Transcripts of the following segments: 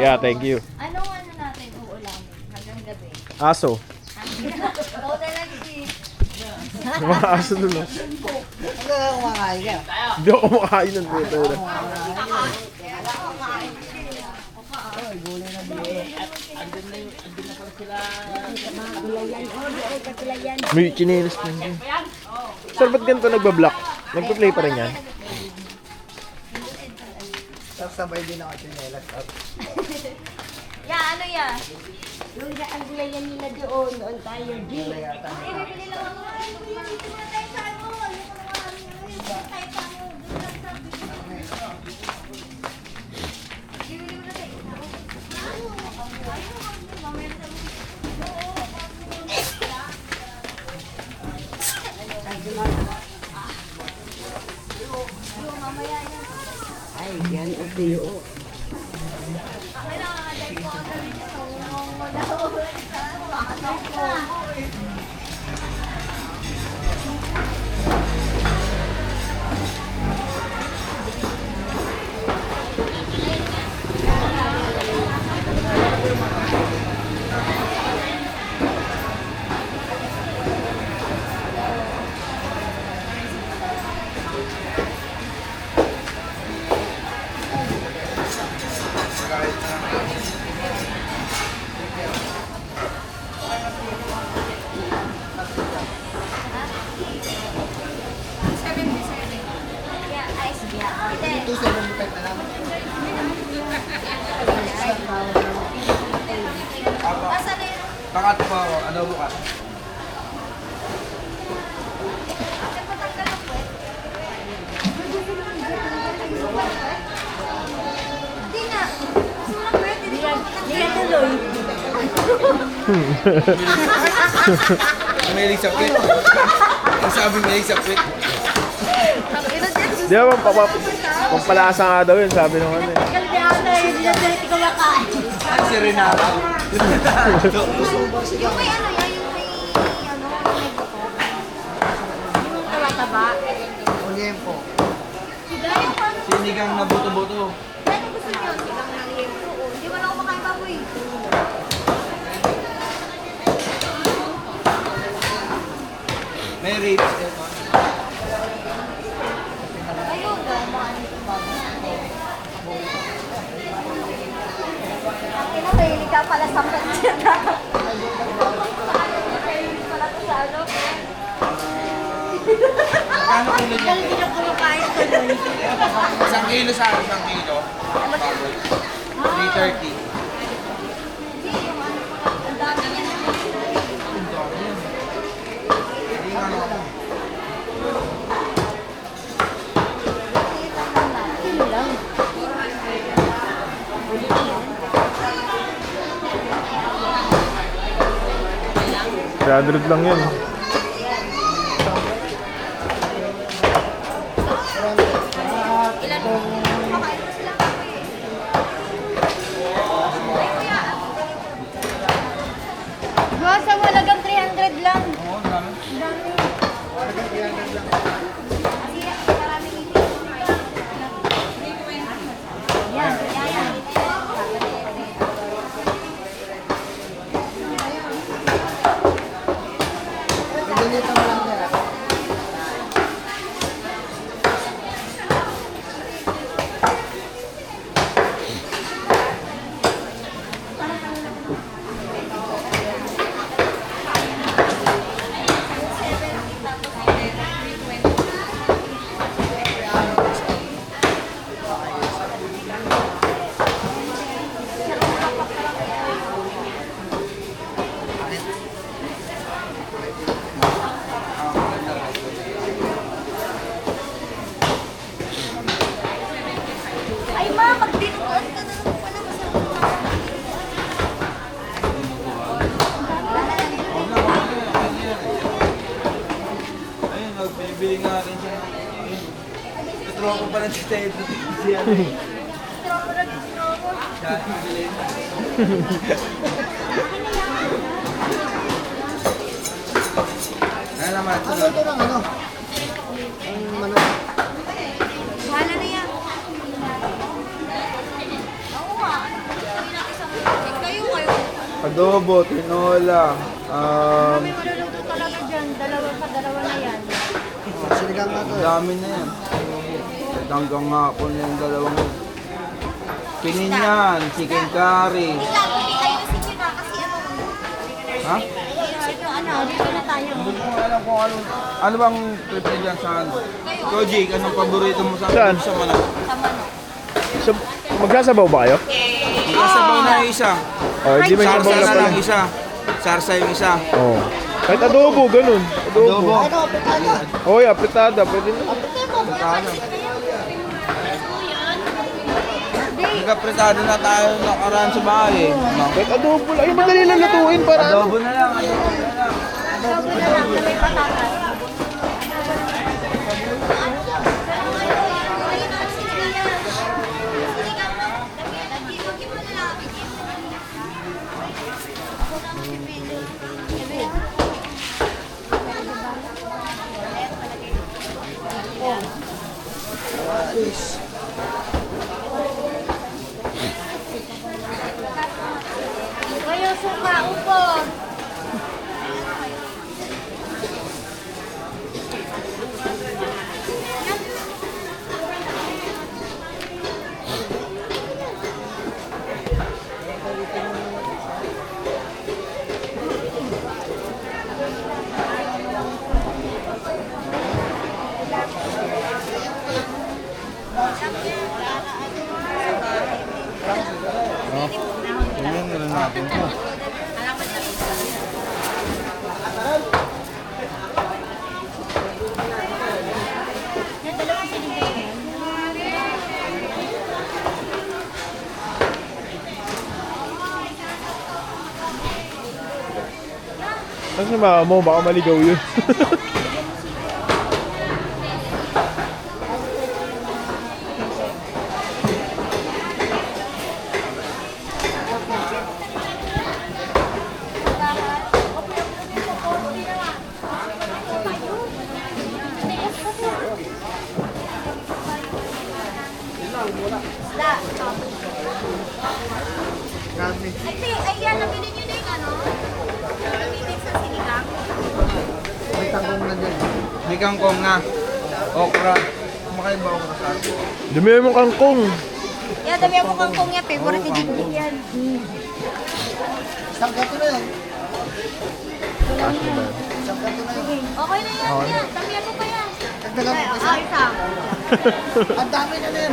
Yeah, thank you. Anong ano natin uulamin hanggang gabi? Aso. Oo na lang si... Mga aso dun. Ano na kumakain ka? Hindi ako kumakain ng dito. May chinelas na yun. Sir, ba't ganito nagbablock? Nagpa-play pa rin yan? Sasabay din ako chinelas up. Ano ya? Yung ang gulayan nila doon, noon tayo, G. Ibibili lang ako. Dito na tayo sa ano. Tayo sa ano. Bibili mo na tayo. Ay, yan, audio. Ito 75 na lang. Asa na yun? Bakat po ako. Ano bukas? Ate, patanggal ang puwet. Hindi nga. Gusto mo ng puwet? Hindi ka patanggal. May sa kwit. Ang sabi may sa kwit. Di ba, pampalasa nga daw yun, sabi nung ano eh. Si Renato. Yung may ano yan, yung may ano, may buto. Yung taba-taba. Oliempo. Gaya pa. Sinigang na buto-buto. Ano gusto niyo? Sigang ng liempo. Hindi mo na ako makain baboy. May ribs dito. Ayun, gamaan ito baboy. Mahilig ka pala sa pansya na. Mahilig pala to sa ano. Magkano kilo niya? Hindi na kumakain ko doon. 1 kilo sa 1 kilo. Baboy. 330. Hindi, yung ano ko lang. Ang dami niya. Hindi nga naman. Kilo lang. 300 lang yun. Ilan mo? Kumakain mo sila baboy eh. Ay, kuya. Sa malagang 300 lang. Oo, dami. Yan, yan. Ganito mo lang kaya. Ay, ma, pag dinutuan ka na naman pala, masarap na. Ayun, nagbibili nga rin siya. Tutulungan ko pa lang si Ted. Siya. Strobo na, strobo. Siya, bibili. Ano naman, sunod. Ito lang ano? Ang manok. Bahala na yan. Oo nga. Adobo, tinola, May maluluto talaga dyan. Dalawa na yan. Sinigang nga to. ang dami na yan. Hanggang hapon yung dalawang kinin yan, chicken curry. Ayusin nyo na kasi ano. Ha? Ayusin nyo ano. Dito na tayo. Hindi ko alam kung ano bang trip niya dyan saan. Ikaw, Jake, anong paborito mo sa Saan? sa manok? Sa manok. So, magsasabaw ba kayo? Kasabaw na yung isa. Oh, hindi may Sarsa sabaw na na pala. lang isa. Sarsa yung isa. Oh. Kahit adobo, ganun. Adobo. Ano, pitado. Oh, yeah, apritada. Pwede na. Nagkapretado na tayo nakaraan sa bahay eh. No? Kahit adobo lang. Ay, madali lang lutuin para ano. Adobo na lang, adobo na lang. Sabi na lang. May patatas. Kayo suka, upo. Tingnan na lang natin ito. Kasi mama mo, baka maligaw yun. Isda. Grabe. Ay, yan, nabili nyo na yung ano? Nabili sa sinigang. May tanggong na din. May kangkong na. Okra. Kumakain ba okra sa atin? Dumi mo kangkong. Yan, dami ako kangkong yan. Favorite ni Jiggy yan. Isang gato na yun. Isang gato na yun. Okay na yan, yan. Dami ako pa yan. Dagdagan mo pa isa. Isa. Ang dami na din.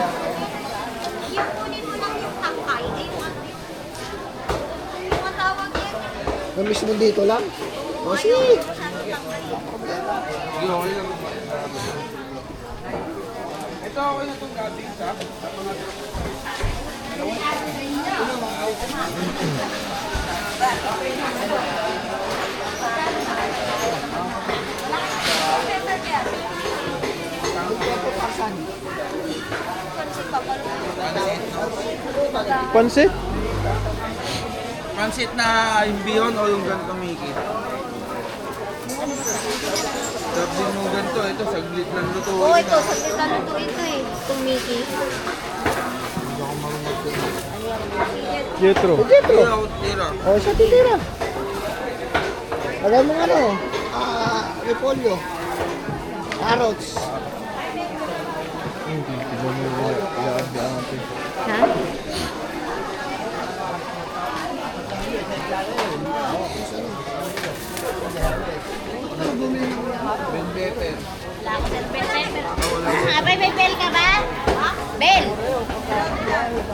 Yung kunin mo lang yung tangkay. Ay, yung ano yun. Yung ang tawag yan. Yung mismo dito lang. O sige. Sige, okay lang. Ito okay na itong gating sa. Pansit? Pansit na yung bihon o yung ganito Mickey? Sarap din mo ganito. Ito, saglit lang lutuin Oo, na. ito. Saglit na luto ito eh. Itong Mickey. Jetro. Ito, ako tira. O, isa titira. Lagay mo nga ano, repolyo. Carrots. Ha? Ben pepper. Wala ako sa bell pepper. Abay, may bell ka ba? Bell.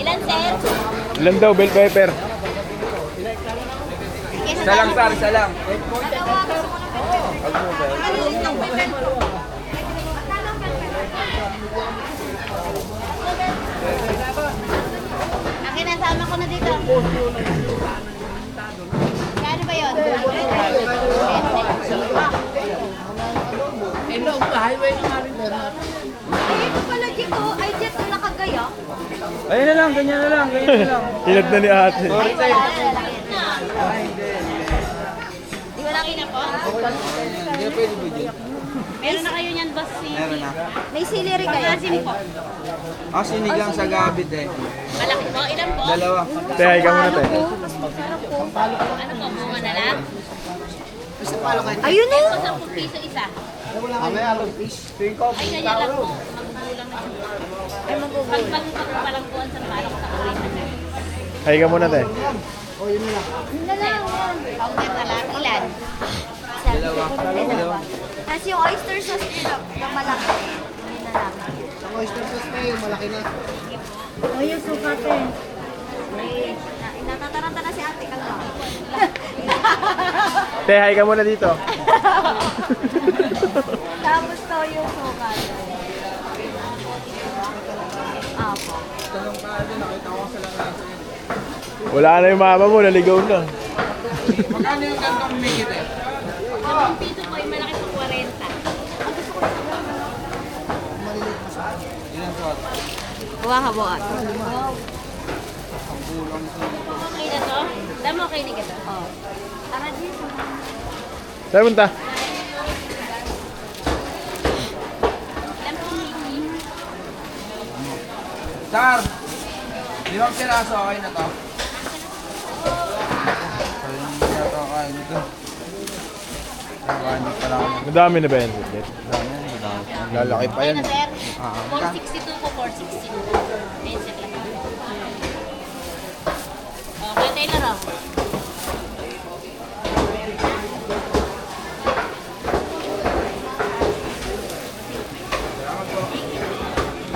Ilan, sir? Ilan daw, bell pepper? Isa lang, sir. Isa lang. Dalawa. Gusto ko ng bell pepper. Ano yung bell pepper? Akin, nasama ko na dito. Kano ba yun? Ay, ito pala dito. Ay, dito nakagaya. Ayun na lang, ganyan na lang, ganyan na lang. Hinag na ni ate. Sorry, Ay, tayo. wala na lalaki na. Di wala kina po? Hindi pwede ba dyan? Meron na kayo niyan, boss. Meron na. May celery kayo. Asim po. Sinigang sa gabit eh. Malaki po. Ilan po? Dalawa. Te, hay ka muna, te. Ano po, bunga na lang? Ayun o. 10 piso isa. Mamaya, fish. Ay, ganyan lang po. Magugulang na siya. Ay, magugulo. Pagpalang po ang sampalok sa kulitan. Hay ka muna, te. Yun na lang. Counter na lang. Ilan? Dalawa. Dalawa. Tapos yung oyster sauce nila, na malaki. Yun na lang. Ang oyster sauce pa yung malaki na. O yung sukate. Natataranta na si ate ka lang. Te, hay ka muna dito. Tapos to yung sukate. Apo. Tanong ka din, nakita ko sa lang. Wala na yung mama mo, naligaw na. Magkano yung gantong migit eh? 10 piso po, yung malaki po 40. Ilan po? Buwa ka buwan. Ang kulang sa... Okay na to? Damo okay ni kita. Oh. Tara dito. Saan punta? Ilan po Mickey? Sar! 5 piraso, okay na to? Ayun, hindi na to kain ito. Nakain pa lang ako. Madami na ba yan? Te? Dami, madami. Lalaki pa Okay yan. na sir? Ah, 462 po, 462. Ayun sir lang. Okay, Taylor oh.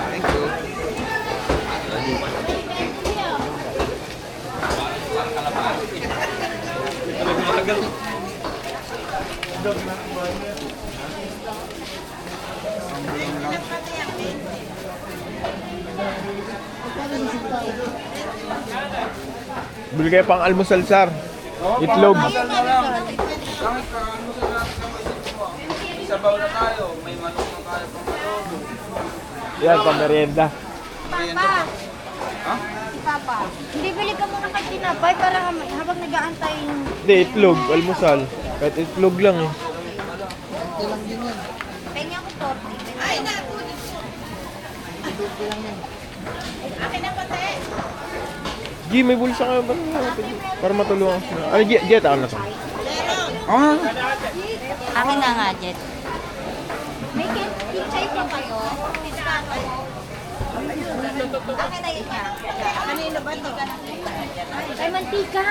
Thank you. Bili kayo pang almusal, Sar. Itlog. Masal na lang. Kahit kakaano sa natin ng isip ko. Isabaw na tayo. May manok na tayo pang adobo. Yan, pang merienda. Merienda pa. Ha? Si Papa. Hindi, bili ka muna kay tinapay para habang nag-aantay yung... Hindi, itlog, almusal. Kahit itlog lang eh. Pengi ako 40. Ay, naku! Akin na pati. G, may bulsa kayo ba? Para matulungan sila. Ano, Jet, ako na to. Ah, Akin na nga, Jet. May kitchay pa kayo? Pistato. Akin na yun nga. Kanino ba ito? Ay, mantika.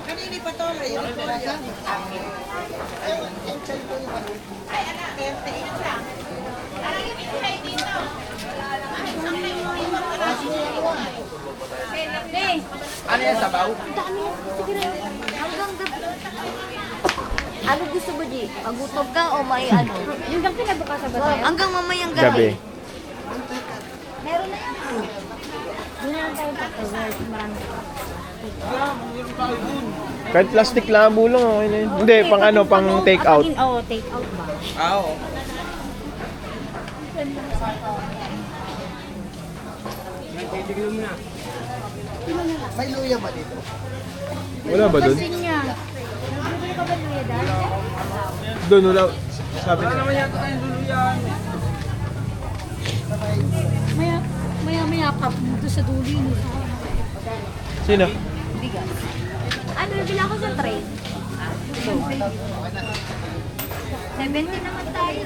Kanini pa to? Ayun po yan. Hey, ano yan, sabaw? dami. Sige na. Hanggang gabi. Ano gusto mo, G? Magutom ka o may ano? Yung gabi na bukas ba tayo? Hanggang mamayang gabi. Gabi. Meron na yan. Doon na lang tayo pag-work. Marami. Kahit plastic lang ang bulong, okay na yun. Hindi, pang ano, pang take out. Oo, take out ba? Ah, oo. May luya ba dito? Wala ba doon? Kasi niya. Nagbibili ka ba luya dahil? Doon, wala. Sabi Wala niya. naman yata tayong luluyan. Maya pa dito sa dulo yun. Sino? Bigas. Ano, nabila ako sa tray. 70 naman tayo.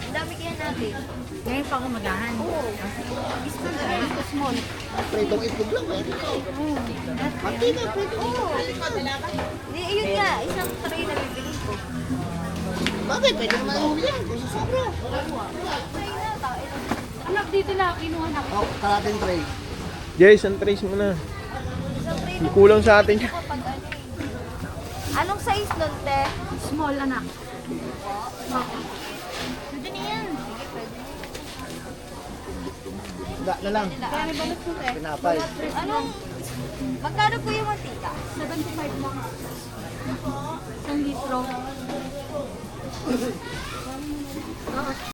Ang dami kaya natin. Ngayon pa ako magahan. Oo. Small na rin. Small. Pritong itlog lang eh. Mantika, pritong itlog. Hindi, yun nga. Isang tray na bibili ko. Bakit? Pwede naman yung yan. Kung susobra. Anak, dito na. Kinuha na. Oh, kalating tray. Jay, isang trace mo na. Isang tray na. Kulang sa atin. Kapag ano eh. Anong size nun, te? Small, anak. Pwede na yan. Da na lang. Kaya may balot mo, te. Pinapay. Anong? Magkano po yung mantika? 75 lang. 1 litro.